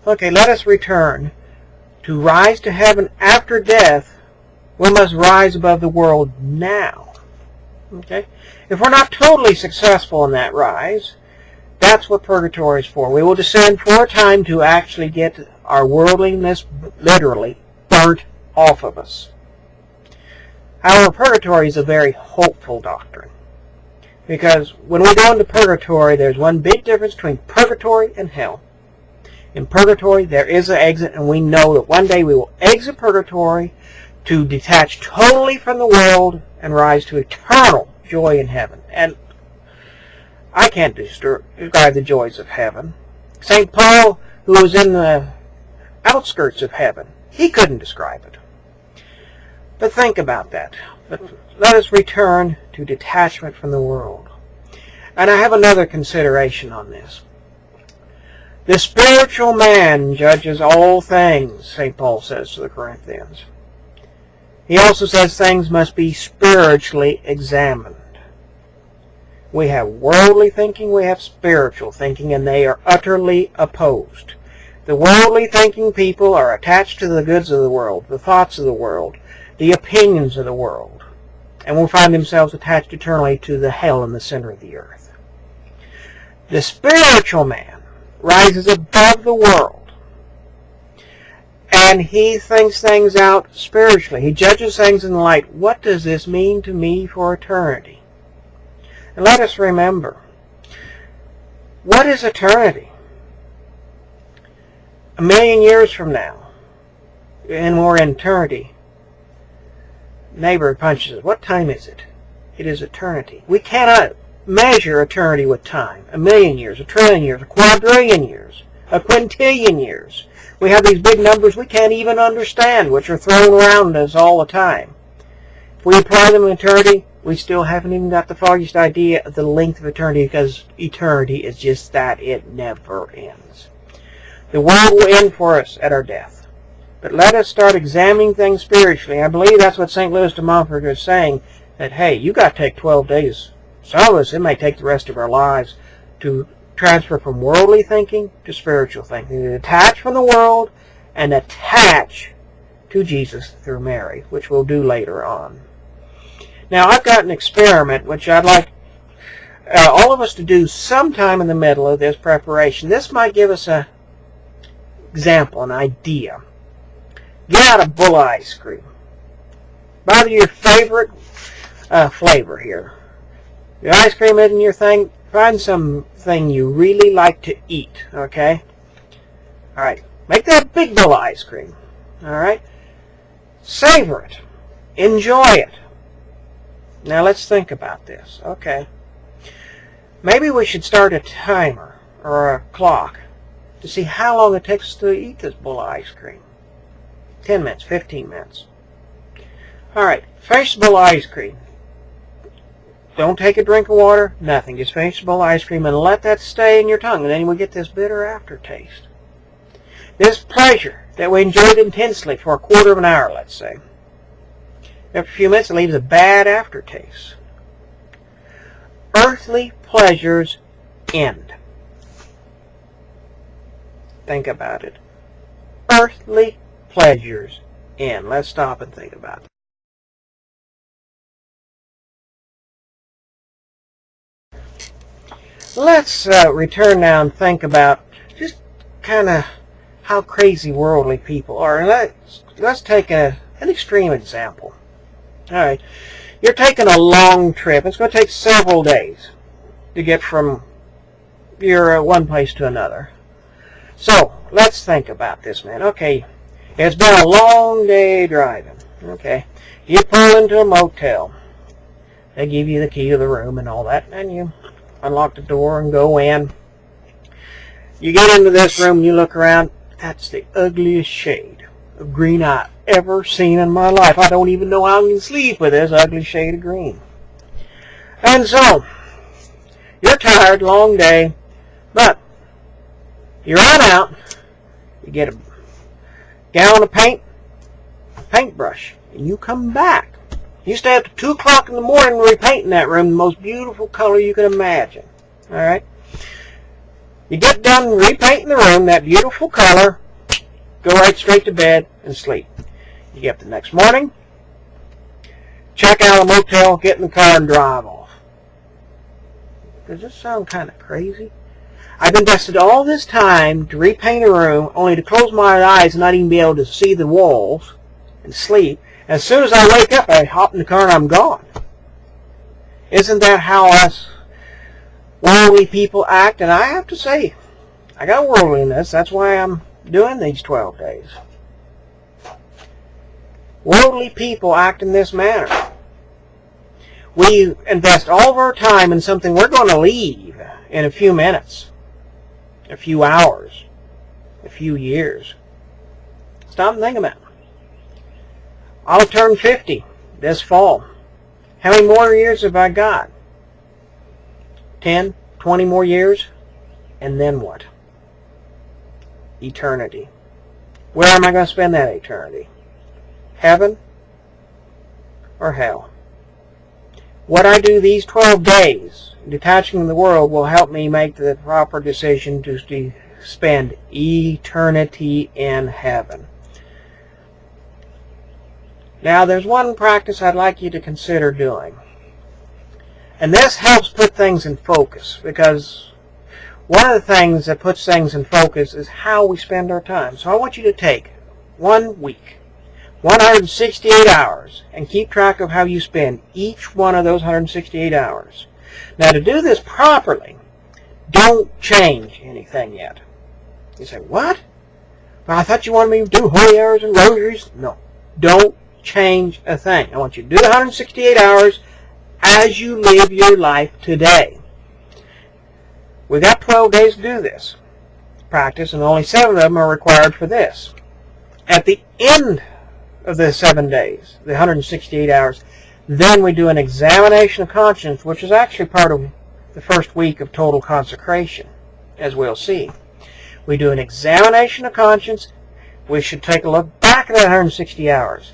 Okay, let us return. To rise to heaven after death, we must rise above the world now. Okay? If we're not totally successful in that rise, that's what purgatory is for. We will descend for a time to actually get our worldliness literally burnt off of us. However, purgatory is a very hopeful doctrine. Because when we go into purgatory, there's one big difference between purgatory and hell. In purgatory, there is an exit, and we know that one day we will exit purgatory to detach totally from the world and rise to eternal joy in heaven. And I can't describe the joys of heaven. St. Paul, who was in the outskirts of heaven, he couldn't describe it. But think about that. But let us return to detachment from the world. And I have another consideration on this. The spiritual man judges all things, St. Paul says to the Corinthians. He also says things must be spiritually examined. We have worldly thinking, we have spiritual thinking, and they are utterly opposed. The worldly thinking people are attached to the goods of the world, the thoughts of the world, the opinions of the world, and will find themselves attached eternally to the hell in the center of the earth. The spiritual man rises above the world, and he thinks things out spiritually. He judges things in the light. What does this mean to me for eternity? And let us remember, what is eternity? 1,000,000 years from now, and we're in eternity. Neighbor punches us. What time is it? It is eternity. We cannot measure eternity with time. 1,000,000 years, 1,000,000,000,000 years, 250,000,000,000 years, 1,000,000,000,000 years. We have these big numbers we can't even understand, which are thrown around us all the time. If we apply them in eternity, we still haven't even got the foggiest idea of the length of eternity, because eternity is just that. It never ends. The world will end for us at our death. But let us start examining things spiritually. I believe that's what St. Louis de Montfort is saying, that, hey, you got to take 12 days. Some of us, it may take the rest of our lives to transfer from worldly thinking to spiritual thinking, to detach from the world and attach to Jesus through Mary, which we'll do later on. Now, I've got an experiment which I'd like all of us to do sometime in the middle of this preparation. This might give us an example, an idea. Get out a bull ice cream. Buy your favorite flavor here. Your ice cream isn't your thing. Find something you really like to eat, okay? All right. Make that big bowl of ice cream, all right? Savor it. Enjoy it. Now, let's think about this, okay? Maybe we should start a timer or a clock to see how long it takes to eat this bowl of ice cream. 10 minutes, 15 minutes. All right. Finish the bowl of ice cream. Don't take a drink of water, nothing. Just finish the bowl of ice cream and let that stay in your tongue. And then we get this bitter aftertaste. This pleasure that we enjoyed intensely for a quarter of an hour, let's say. After a few minutes, it leaves a bad aftertaste. Earthly pleasures end. Think about it. Earthly pleasures end. Let's stop and think about it. Let's return now and think about just kind of how crazy worldly people are. And let's take an extreme example. All right, you're taking a long trip. It's going to take several days to get from your one place to another. So let's think about this, man. Okay, it's been a long day driving. Okay, you pull into a motel. They give you the key to the room and all that, and you unlock the door and go in. You get into this room and you look around. That's the ugliest shade of green I've ever seen in my life. I don't even know how I can sleep with this ugly shade of green. And so, you're tired, long day, but you run out, you get a gallon of paint, a paintbrush, and you come back. You stay up to 2 o'clock in the morning repainting that room the most beautiful color you can imagine. All right? You get done repainting the room, that beautiful color, go right straight to bed and sleep. You get up the next morning, check out of the motel, get in the car and drive off. Does this sound kind of crazy? I've invested all this time to repaint a room only to close my eyes and not even be able to see the walls and sleep. As soon as I wake up, I hop in the car and I'm gone. Isn't that how us worldly people act? And I have to say, I got worldliness. That's why I'm doing these 12 days. Worldly people act in this manner. We invest all of our time in something we're going to leave in a few minutes, a few hours, a few years. Stop and think about it. I'll turn 50 this fall. How many more years have I got? 10, 20 more years? And then what? Eternity. Where am I going to spend that eternity? Heaven or hell? What I do these 12 days, detaching from the world, will help me make the proper decision to spend eternity in heaven. Now, there's one practice I'd like you to consider doing. And this helps put things in focus, because one of the things that puts things in focus is how we spend our time. So I want you to take 1 week, 168 hours, and keep track of how you spend each one of those 168 hours. Now, to do this properly, don't change anything yet. You say, what? Well, I thought you wanted me to do holy hours and rosaries. No, don't change a thing. I want you to do the 168 hours as you live your life today. We've got 12 days to do this practice, and only 7 of them are required for this. At the end of the 7 days, the 168 hours, then we do an examination of conscience, which is actually part of the first week of total consecration, as we'll see. We do an examination of conscience. We should take a look back at that 160 hours.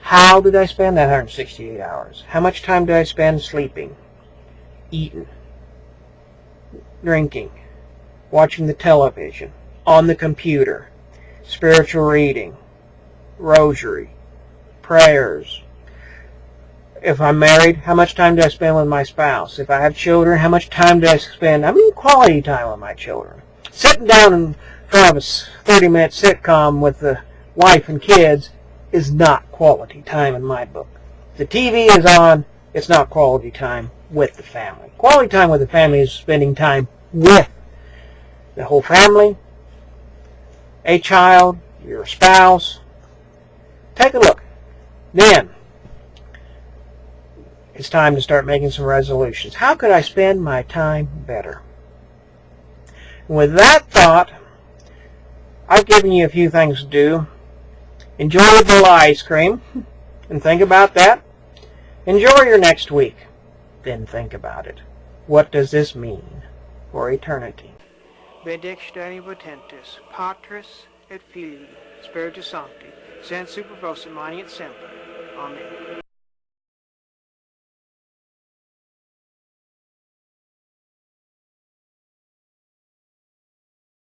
How did I spend that 168 hours? How much time did I spend sleeping, eating, drinking, watching the television, on the computer, spiritual reading, rosary, prayers? If I'm married, how much time do I spend with my spouse? If I have children, how much time do I spend? I mean, quality time with my children. Sitting down in front of a 30-minute sitcom with the wife and kids is not quality time in my book. If the TV is on, it's not quality time with the family. Quality time with the family is spending time with the whole family, a child, your spouse. Take a look. Then, it's time to start making some resolutions. How could I spend my time better? And with that thought, I've given you a few things to do. Enjoy the vanilla ice cream, and think about that. Enjoy your next week, then think about it. What does this mean for eternity? Benedicta potentis, Patris et Filii, Spiritus Sancti, Sed Super Vos Mani et Semper. Amen.